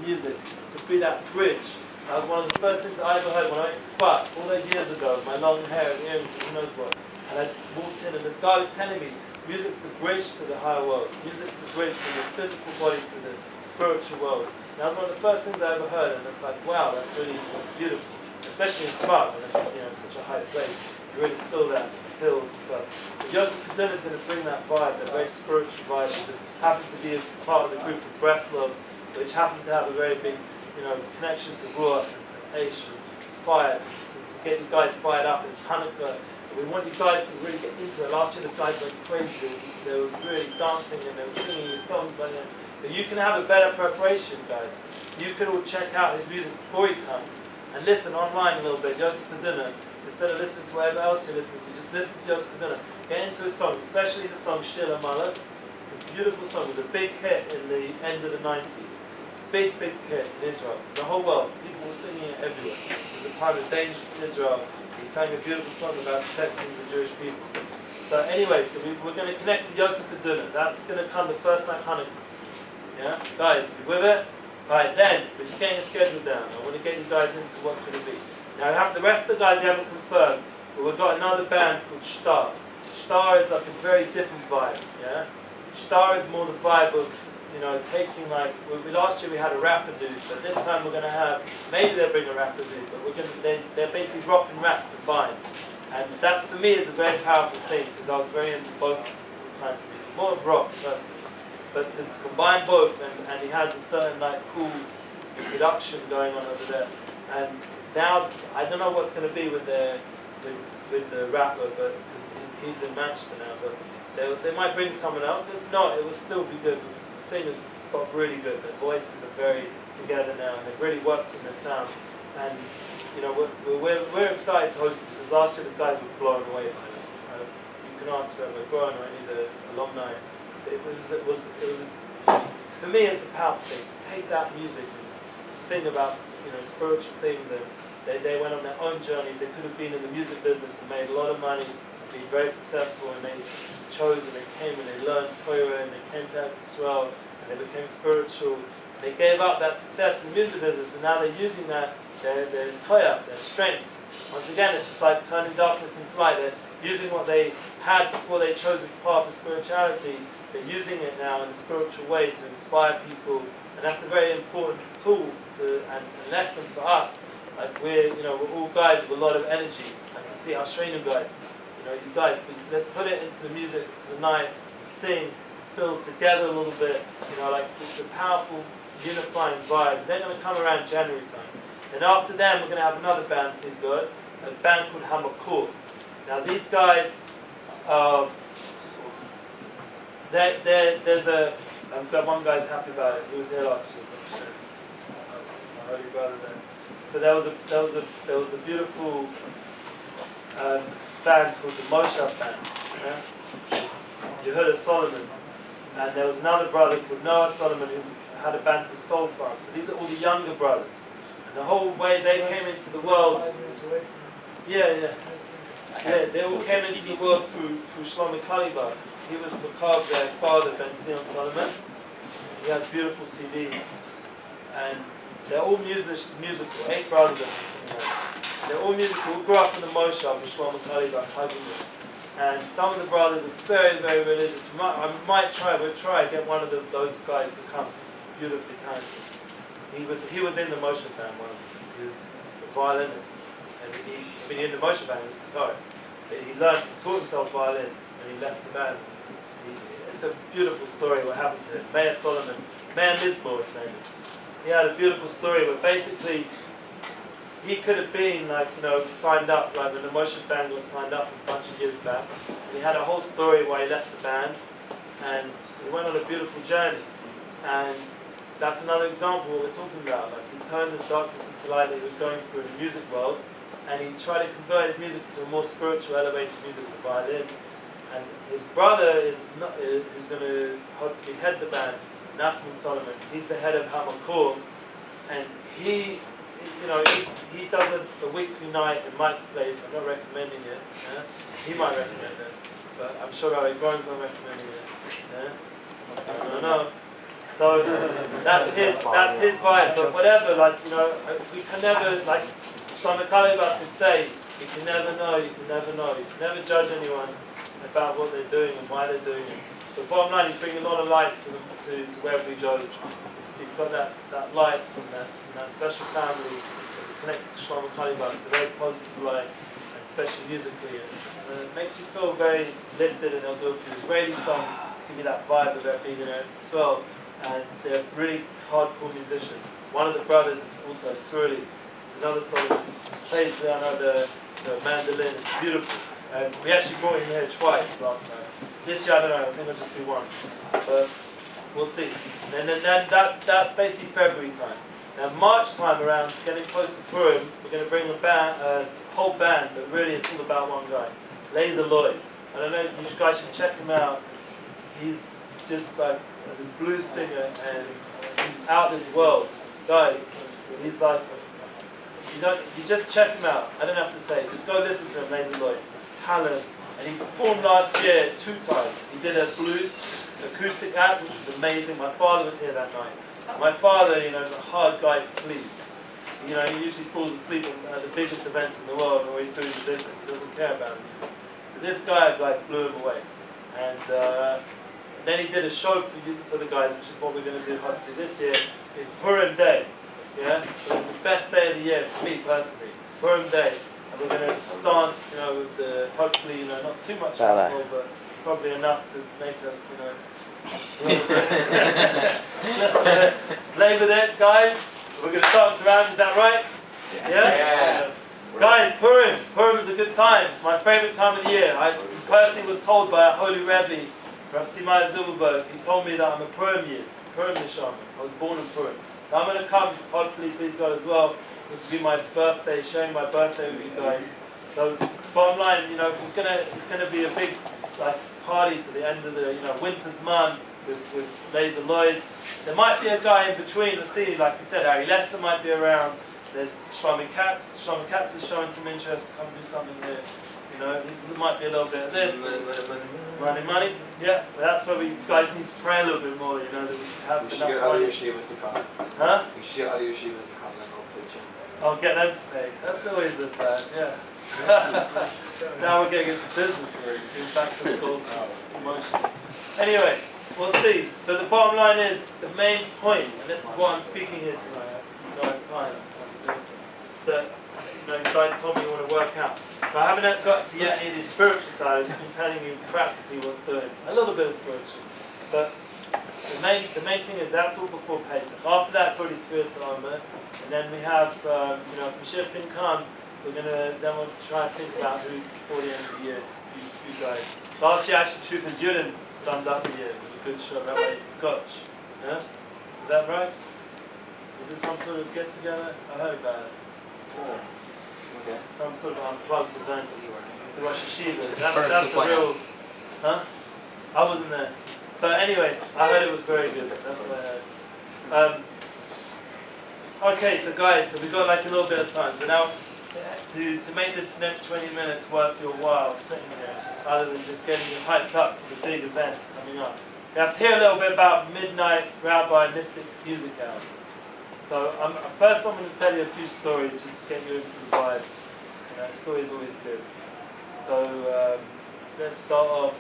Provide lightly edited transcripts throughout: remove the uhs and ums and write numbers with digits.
music to be that bridge. That was one of the first things I ever heard when I went to Spot all those years ago, with my long hair and earrings and who knows what. And I walked in and this guy was telling me, music's the bridge to the higher world. Music's the bridge from the physical body to the spiritual worlds. And that was one of the first things I ever heard, and it's like, wow, that's really beautiful. Especially in Spot, when it's such a high place. You really feel that, the hills and stuff. So Joseph Kaduna is going to bring that vibe, that very spiritual vibe. It happens to be a part of the group of Breslov, which happens to have a very big connection to Ruach and to Aish and fire, to get you guys fired up. It's Hanukkah. And we want you guys to really get into it. Last year the guys went crazy. They were really dancing and they were singing his songs by then. But you can have a better preparation, guys. You can all check out his music before he comes and listen online a little bit, Joseph Kaduna. Instead of listening to whatever else you're listening to, just listen to Joseph Kaduna. Get into his songs, especially the song Shila Malas. It's a beautiful song. It was a big hit in the end of the 90s. Big hit in Israel, the whole world. People were singing it everywhere. It was a time of danger in Israel. He sang a beautiful song about protecting the Jewish people. So anyway, we're going to connect to Joseph Kaduna. That's going to come the first night Hanukkah. Yeah, guys, you with it? Right, then we're just getting a schedule down. I want to get you guys into what's going to be. Now we have the rest of the guys we haven't confirmed, but we've got another band called Shtar. Shtar is like a very different vibe. Yeah, Shtar is more the vibe of taking last year we had a rapper dude, but this time we're going to have, maybe they'll bring a rapper dude, but they're basically rock and rap combined. And that for me is a very powerful thing, because I was very into both kinds of music, more rock personally. But to combine both, and he has a certain cool production going on over there. And now, I don't know what's going to be with the rapper, but because he's in Manchester now, but they might bring someone else. If not, it will still be good. Singers got really good. Their voices are very together now, and they've really worked on their sound. And we're excited to host it, because last year the guys were blown away by it. You can ask whoever, Brian or any of the alumni. It was for me, it's a powerful thing to take that music and to sing about spiritual things. And they went on their own journeys. They could have been in the music business and made a lot of money, been very successful, and they chose and they came and they learned Torah and they came to Eretz Yisrael and they became spiritual. They gave up that success in the music business, and now they're using their koyach, their strengths. Once again, it's just like turning darkness into light. They're using what they had before they chose this path of spirituality. They're using it now in a spiritual way to inspire people, and that's a very important tool and lesson for us. Like we're all guys with a lot of energy. I can see Ashreinu guys. You guys, let's put it into the music, to the night, and sing, feel together a little bit. It's a powerful, unifying vibe. They're going to come around January time. And after them, we're going to have another band, please God, a band called Hamakor. Now these guys, I've got one guy's happy about it. He was here last year. My holy brother there. So there was a beautiful band called the Moshav Band. Yeah? You heard of Solomon. And there was another brother called Noah Solomon who had a band called Soul Farm. So these are all the younger brothers. And the whole way they came into the world... Yeah, they all came into the world through Shlomo Kalibar. He was Makab, their father, Ben Zion Solomon. He has beautiful CDs. And they're all musical, 8 brothers I think. They're all musical. We grew up in the Moshav with Shlomo Kalibar, and some of the brothers are very, very religious. We'll try to get one of those guys to come, because he's beautifully talented. He was in the Moshav band, he was a violinist. And in the Moshav band, he was a guitarist. But he taught himself violin, and he left the band. It's a beautiful story what happened to him. Meir Solomon, Meir Mizmor his name is. He had a beautiful story where basically he could have been signed up, like when the Moshav band was signed up a bunch of years back. And he had a whole story why he left the band, and he went on a beautiful journey. And that's another example of what we're talking about. Like he turned his darkness into light that he was going through in the music world, and he tried to convert his music to a more spiritual, elevated music with the violin. And his brother is going to hopefully head the band, Nachman Solomon. He's the head of Hamakor, and he does a weekly night in Mike's place. I'm not recommending it. Yeah? He might recommend it, but I'm sure Rabbi Goran's not recommending it. Yeah? I don't know. So that's his vibe. But whatever, like, you know, we can never, like Shlomo Kalibach could say, you can never know, you can never know. You can never judge anyone about what they're doing and why they're doing it. But bottom line, he's bringing a lot of light to wherever he goes. He's got that light from that special family that's connected to Shlomo Kalibach. It's a very positive light, and especially musically. It makes you feel very lifted, and they'll do a few Israeli songs, give you that vibe of it being in Eretz Yisrael. And they're really hardcore musicians. One of the brothers is also Surely. It's another song that plays the mandolin. It's beautiful. And we actually brought him here twice last night. This year, I don't know, I think it'll just be once. But we'll see. And then that's basically February time. Now March time, around getting close to Purim, we're going to bring a whole band, but really it's all about one guy. Laser Lloyd. I don't know, you guys should check him out. He's just like this blues singer, and he's out this world. Guys, he's like, you just check him out. I don't have to say, just go listen to him, Laser Lloyd. His talent. And he performed last year 2 times. He did a blues acoustic act, which was amazing. My father was here that night. My father, you know, is a hard guy to please. You know, he usually falls asleep at the biggest events in the world, or he's doing the business. He doesn't care about music. But this guy, like, blew him away. And then he did a show for the guys, which is what we're going to do hopefully this year. It's Purim Day. Yeah? So the best day of the year for me personally. Purim Day. And we're going to dance, you know, with hopefully, you know, not too much alcohol, but probably enough to make us, you know, play with it, guys. We're going to dance around, is that right? Yeah? Guys, Purim is a good time. It's my favorite time of the year. I personally was told by a holy Rebbe, Rav Simai Zilberberg, he told me that I'm a Purim Yid, Purim Neshama. I was born in Purim. So I'm going to come, hopefully, please God, as well. This will be my birthday, sharing my birthday with you guys. So, bottom line, you know, it's gonna be a big like party for the end of the winter's month with Laser Lloyd. There might be a guy in between. Let's see, like we said, Ari Lesser might be around. There's Shlomi Katz. Shlomi Katz is showing some interest. Come do something here. You know, there might be a little bit of this. Money. Yeah, but that's where we guys need to pray a little bit more. You know, that we should have enough money. We should get other yeshivas to come. Huh? We should get other yeshivas to come and go pitch in. I'll get them to pay. That's always a plan, yeah. Now we're getting into business already, so we're back to the goals of emotions. Anyway, we'll see. But the bottom line is, the main point, and this is what I'm speaking here tonight, I have time, that you guys told me you want to work out. So I haven't got to yet any of the spiritual side, I've just been telling you practically what's doing. A little bit of spiritual. But the main thing is that's all before Pesach. After that, it's already Sfiras Omer. And then we have, if Mashiach can come, then we'll try and think about who before the end of the year is, you guys. Last year, actually, Truth and Yudin summed up the year with a good show, Rabbi Gotch. Yeah? Is that right? Was there some sort of get together? I heard about it. Oh. Okay. Some sort of unplugged event. The Rosh Hashiva. That's a real. Huh? I wasn't there. But anyway, I heard it was very good. That's what I heard. Okay, so guys, we've got like a little bit of time. So now, to make this next 20 minutes worth your while sitting here, rather than just getting you hyped up for the big events coming up, we have to hear a little bit about Midnightrabbi Mystic Music Hour. So first I'm going to tell you a few stories just to get you into the vibe. You know, stories always good. So let's start off.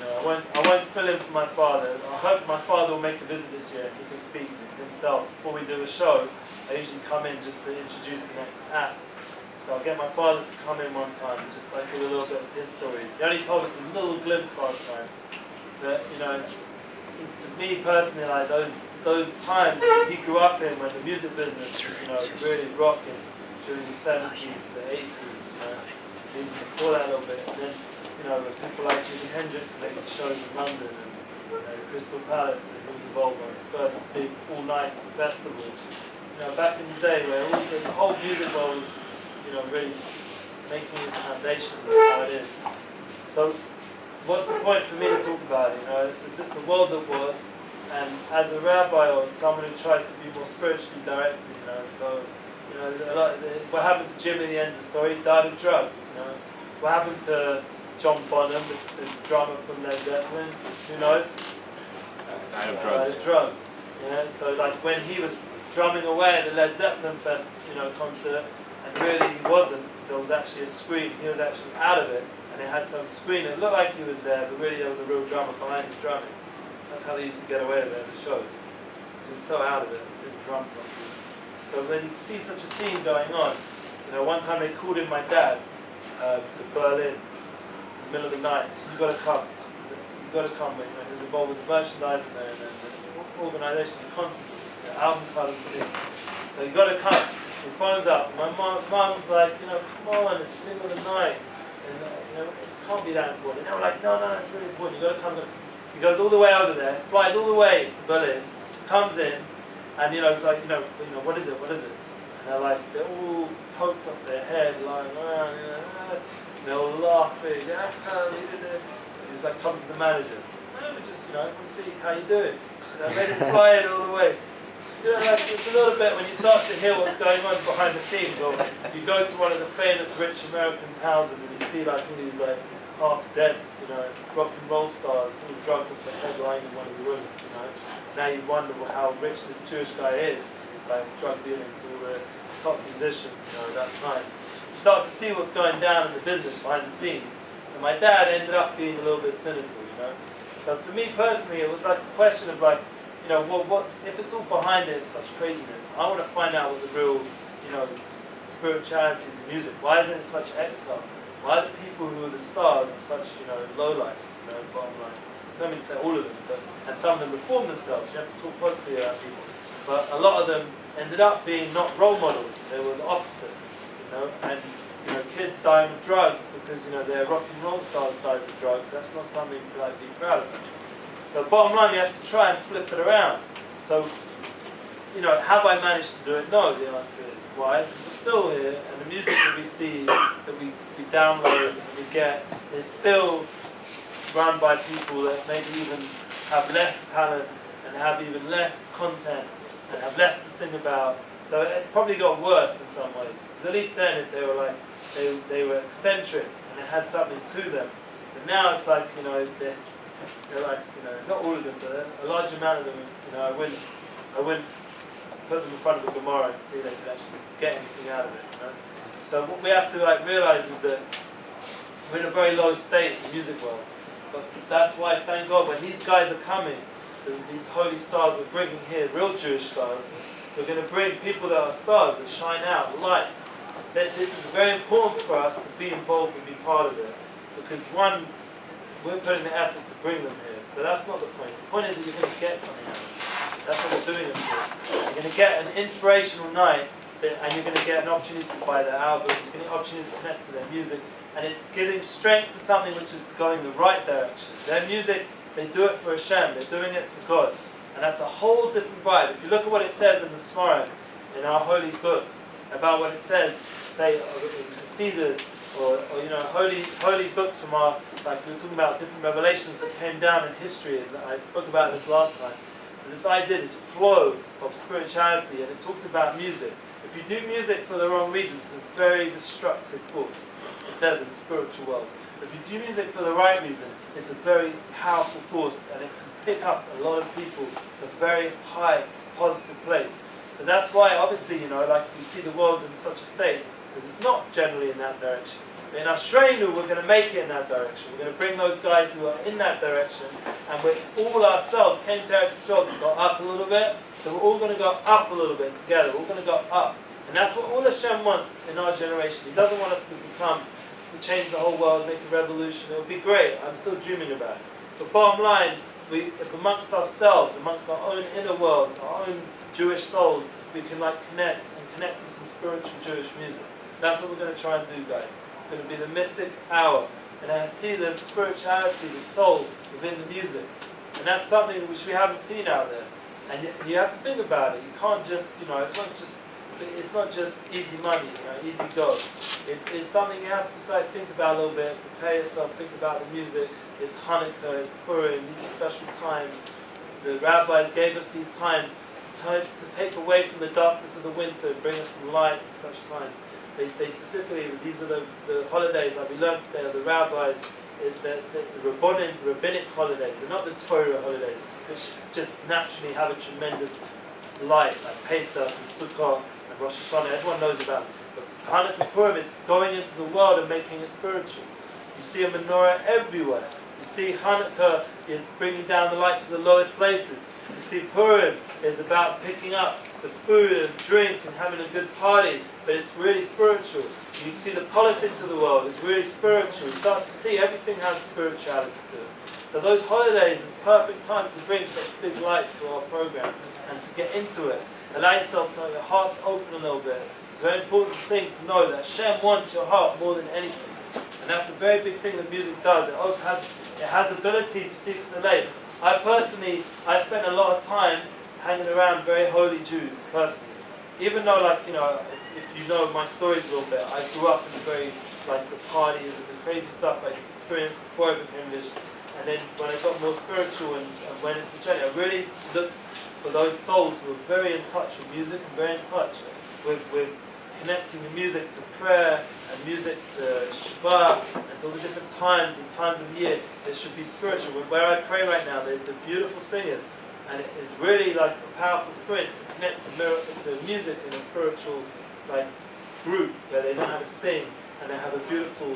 I won't fill in for my father. I hope my father will make a visit this year and he can speak himself. Before we do a show, I usually come in just to introduce the next act. So I'll get my father to come in one time and just like give a little bit of his stories. He only told us a little glimpse last time. But to me personally, like those times that he grew up in when the music business was really rocking during the 70s, the 80s, even before that a little bit. And then with people like Jimi Hendrix making shows in London and Crystal Palace, and he was involved in the first big all-night festivals. Back in the day where the whole music world was, really making its foundations of how it is. So, what's the point for me to talk about it? It's a world that was, and as a rabbi or someone who tries to be more spiritually directed, what happened to Jim in the end of the story? He died of drugs. What happened to John Bonham, the drummer from Led Zeppelin? Who knows? Night of Night Drugs. of Drugs. You know, so like when he was drumming away at the Led Zeppelin Fest, concert, and really he wasn't, because there was actually a screen. He was actually out of it, and it had some screen. It looked like he was there, but really there was a real drummer behind him drumming. That's how they used to get away with it in the shows. He was so out of it, he didn't drum properly. So when you see such a scene going on, one time they called in my dad to Berlin in the middle of the night. So you've got to come. You've got to come. He's involved with the merchandising there and the organisation, the concerts, the album covers. So you've got to come. So he phones up. My mum's like, come on, it's the middle of the night. And this can't be that important. And they were like, no, it's really important. You've got to come. He goes all the way over there, flies all the way to Berlin, comes in, and it's like, what is it? And they're like, they're all poked up their head, lying around, and they're all laughing. And he's like, comes to the manager. We just, want to see how you doing. Made him fly in all the way. It's a little bit when you start to hear what's going on behind the scenes, or you go to one of the famous rich Americans' houses and you see like all these like half dead, rock and roll stars, all drugged up the headline in one of the rooms. Now you wonder how rich this Jewish guy is. He's like drug dealing to all the top musicians, at that time. You start to see what's going down in the business behind the scenes. So my dad ended up being a little bit cynical, So for me personally, it was like a question of like, if it's all behind it, it's such craziness. I want to find out what the real, spiritualities in music. Why isn't it such exile? Why are the people who are the stars are such, lowlifes, bottom line? I don't mean to say all of them, and some of them reform themselves. You have to talk positively about people. But a lot of them ended up being not role models. They were the opposite, and kids dying of drugs because their rock and roll stars dies of drugs. That's not something to like be proud of. So bottom line, you have to try and flip it around. So have I managed to do it? No, the answer is why? Because we're still here, and the music that we see, that we download and we get, is still run by people that maybe even have less talent and have even less content and have less to sing about. So it's probably got worse in some ways. Because at least then they were like, they were eccentric and it had something to them. But now it's like, they're like, not all of them, but a large amount of them, I wouldn't put them in front of a Gemara and see if they could actually get anything out of it. So what we have to realize is that we're in a very low state in the music world. But that's why, thank God, when these guys are coming, these holy stars we're bringing here, real Jewish stars, we're going to bring people that are stars, that shine out, light. This is very important for us to be involved and be part of it. Because one, we're putting the effort to bring them here. But that's not the point. The point is that you're going to get something out of it. That's what we're doing it for. You're going to get an inspirational night, and you're going to get an opportunity to buy their albums, you're going to get an opportunity to connect to their music, and it's giving strength to something which is going the right direction. Their music, they do it for Hashem, they're doing it for God. And that's a whole different vibe. If you look at what it says in the Smarim, in our holy books, about what it says, say, in Hasidas, or holy books from our, like we were talking about different revelations that came down in history, and I spoke about this last time. And this idea, this flow of spirituality, and it talks about music. If you do music for the wrong reasons, it's a very destructive force. It says in the spiritual world. If you do music for the right reason, it's a very powerful force, and it can pick up a lot of people to a very high, positive place. So that's why, obviously, like we see the world in such a state, because it's not generally in that direction. But in Ashreinu, we're going to make it in that direction. We're going to bring those guys who are in that direction, and we're all ourselves came to Eretz Yisrael to go up a little bit. So we're all going to go up a little bit together. We're all going to go up. And that's what all Hashem wants in our generation. He doesn't want us to change the whole world, make a revolution. It would be great. I'm still dreaming about it. But bottom line, if amongst ourselves, amongst our own inner world, our own Jewish souls, we can connect to some spiritual Jewish music. That's what we're going to try and do, guys. It's going to be the mystic hour. And I see the spirituality, the soul within the music. And that's something which we haven't seen out there. And you have to think about it. You can't just, it's not just easy money, easy go. It's something you have to think about a little bit, prepare yourself, think about the music. It's Hanukkah, it's Purim, these are special times. The rabbis gave us these times to take away from the darkness of the winter and bring us some light in such times. They specifically, these are the holidays that we learned today, are the rabbis, the rabbinic holidays. They're not the Torah holidays. which just naturally have a tremendous light, like Pesach and Sukkot and Rosh Hashanah. Everyone knows about it. But Hanukkah Purim is going into the world and making it spiritual. You see a menorah everywhere. You see Hanukkah is bringing down the light to the lowest places. You see Purim is about picking up the food and drink and having a good party, but it's really spiritual. You see the politics of the world is really spiritual. You start to see everything has spirituality to it. So those holidays are perfect times to bring such big lights to our program and to get into it. Allow yourself to have your hearts open a little bit. It's a very important thing to know that Hashem wants your heart more than anything. And that's a very big thing that music does. It has ability to seek Saleh. I spent a lot of time hanging around very holy Jews, personally. Even though, if you know my stories a little bit, I grew up in the parties and the crazy stuff I experienced before I became religious. And then when I got more spiritual and went into the journey, I really looked for those souls who were very in touch with music and very in touch with connecting the music to prayer and music to Shabbat and to all the different times and times of the year. It should be spiritual. Where I pray right now, they're beautiful singers, and it's really like a powerful experience to connect to music in a spiritual group where they know how to sing and they have a beautiful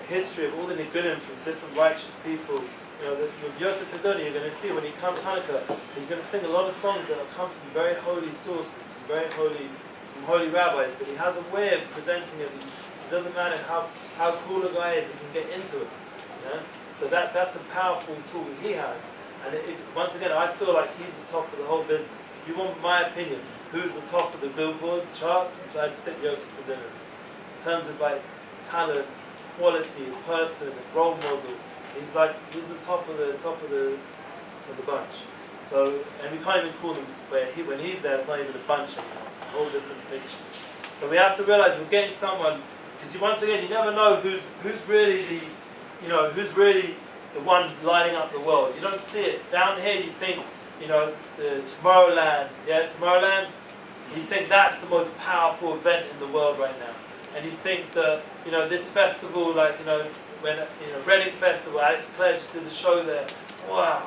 history of all the nigunim from different righteous people. With Yosef Adoni, you're going to see when he comes Hanukkah, he's going to sing a lot of songs that come from very holy sources, from holy rabbis, but he has a way of presenting it. It doesn't matter how cool a guy is, he can get into it. So that's a powerful tool that he has. And once again, I feel like he's the top of the whole business. If you want my opinion, who's the top of the billboards, charts, I'd stick Yosef Adoni. In terms of talent, quality, person, role model, he's the top of the bunch. So, and we can't even call him when he's there. It's not even a bunch anymore. It's a whole different picture. So we have to realize we're getting someone, because once again you never know who's really the one lighting up the world. You don't see it down here. You think the Tomorrowland, Tomorrowland. You think that's the most powerful event in the world right now. And you think that this festival, when Reading Festival, Alex Clare just did a show there. Wow,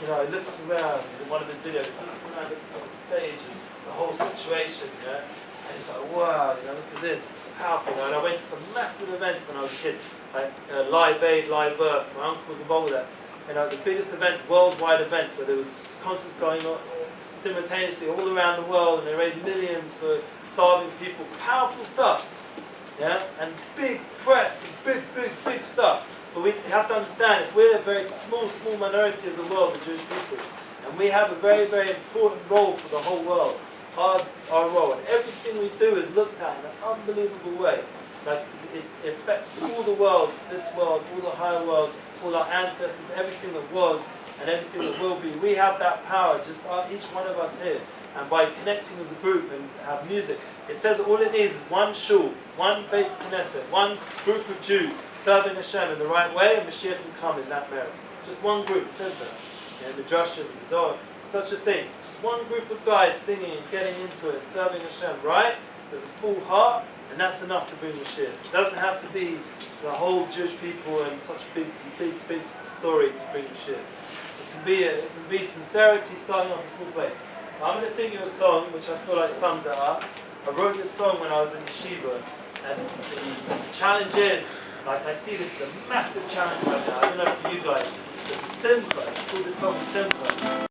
he looks around in one of his videos, looking around at the stage and the whole situation, and it's like, wow, look at this, it's powerful. And I went to some massive events when I was a kid, like Live Aid, Live Earth. My uncle was involved with that. The biggest events, worldwide events, where there was concerts going on simultaneously all around the world, and they raised millions for starving people. Powerful stuff, and big press, and big stuff. But we have to understand, if we're a very small minority of the world, the Jewish people, and we have a very, very important role for the whole world, our role, and everything we do is looked at in an unbelievable way. It affects all the worlds, this world, all the higher worlds, all our ancestors, everything that was and everything that will be. We have that power, just each one of us here. And by connecting as a group and have music, it says all it needs is one shul, one basic Knesset, one group of Jews serving Hashem in the right way, and Mashiach can come in that merit. Just one group, it says that. In the Drasha, the Zohar, such a thing. Just one group of guys singing and getting into it, serving Hashem, right? With a full heart, and that's enough to bring Mashiach. It doesn't have to be the whole Jewish people and such a big story to bring Mashiach. It can be sincerity starting off in a small place. So I'm going to sing you a song which I feel like sums that up. I wrote this song when I was in yeshiva, and the challenge is, I see this as a massive challenge right now. I don't know for you guys, but the Simcha, it's called this song Simcha.